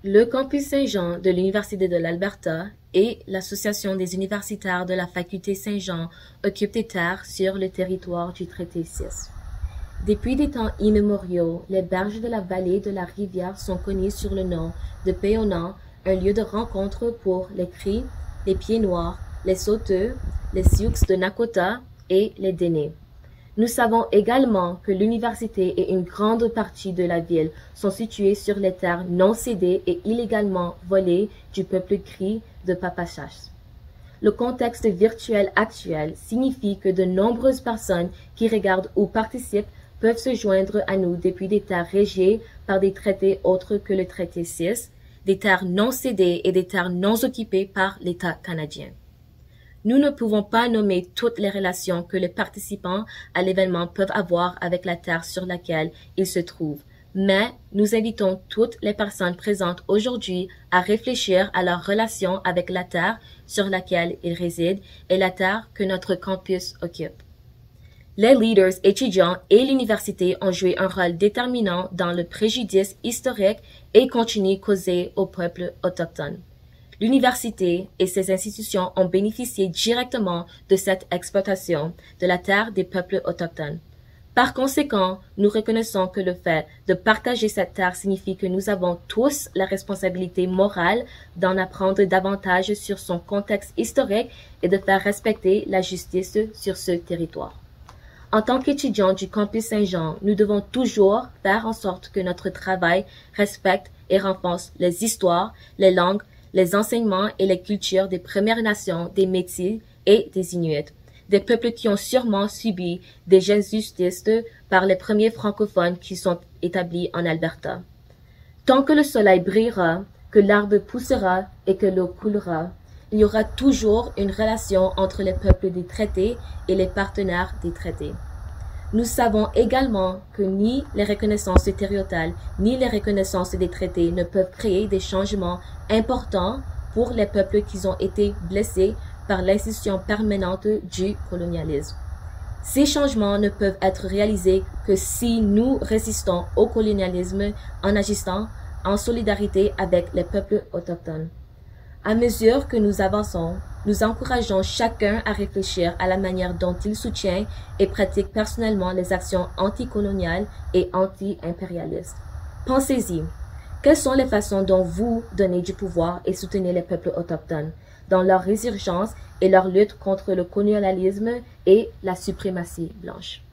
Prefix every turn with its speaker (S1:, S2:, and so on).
S1: Le campus Saint-Jean de l'Université de l'Alberta et l'Association des universitaires de la Faculté Saint-Jean occupent des terres sur le territoire du Traité 6. Depuis des temps immémoriaux, les berges de la vallée de la rivière sont connues sur le nom de Péonan, un lieu de rencontre pour les Cris, les Pieds-Noirs, les Sauteux, les Sioux de Nakota et les Dénés. Nous savons également que l'université et une grande partie de la ville sont situées sur les terres non cédées et illégalement volées du peuple Cri de Papachas. Le contexte virtuel actuel signifie que de nombreuses personnes qui regardent ou participent peuvent se joindre à nous depuis des terres régies par des traités autres que le traité 6, des terres non cédées et des terres non occupées par l'État canadien. Nous ne pouvons pas nommer toutes les relations que les participants à l'événement peuvent avoir avec la terre sur laquelle ils se trouvent, mais nous invitons toutes les personnes présentes aujourd'hui à réfléchir à leur relation avec la terre sur laquelle ils résident et la terre que notre campus occupe. Les leaders étudiants et l'université ont joué un rôle déterminant dans le préjudice historique et continue causé au peuple autochtone. L'université et ses institutions ont bénéficié directement de cette exploitation de la terre des peuples autochtones. Par conséquent, nous reconnaissons que le fait de partager cette terre signifie que nous avons tous la responsabilité morale d'en apprendre davantage sur son contexte historique et de faire respecter la justice sur ce territoire. En tant qu'étudiants du campus Saint-Jean, nous devons toujours faire en sorte que notre travail respecte et renforce les histoires, les langues, les enseignements et les cultures des Premières Nations, des Métis et des Inuits, des peuples qui ont sûrement subi des injustices par les premiers francophones qui sont établis en Alberta. Tant que le soleil brillera, que l'arbre poussera et que l'eau coulera, il y aura toujours une relation entre les peuples des traités et les partenaires des traités. Nous savons également que ni les reconnaissances territoriales ni les reconnaissances des traités ne peuvent créer des changements importants pour les peuples qui ont été blessés par l'institution permanente du colonialisme. Ces changements ne peuvent être réalisés que si nous résistons au colonialisme en agissant en solidarité avec les peuples autochtones. À mesure que nous avançons, nous encourageons chacun à réfléchir à la manière dont il soutient et pratique personnellement les actions anticoloniales et anti-impérialistes. Pensez-y. Quelles sont les façons dont vous donnez du pouvoir et soutenez les peuples autochtones dans leur résurgence et leur lutte contre le colonialisme et la suprématie blanche?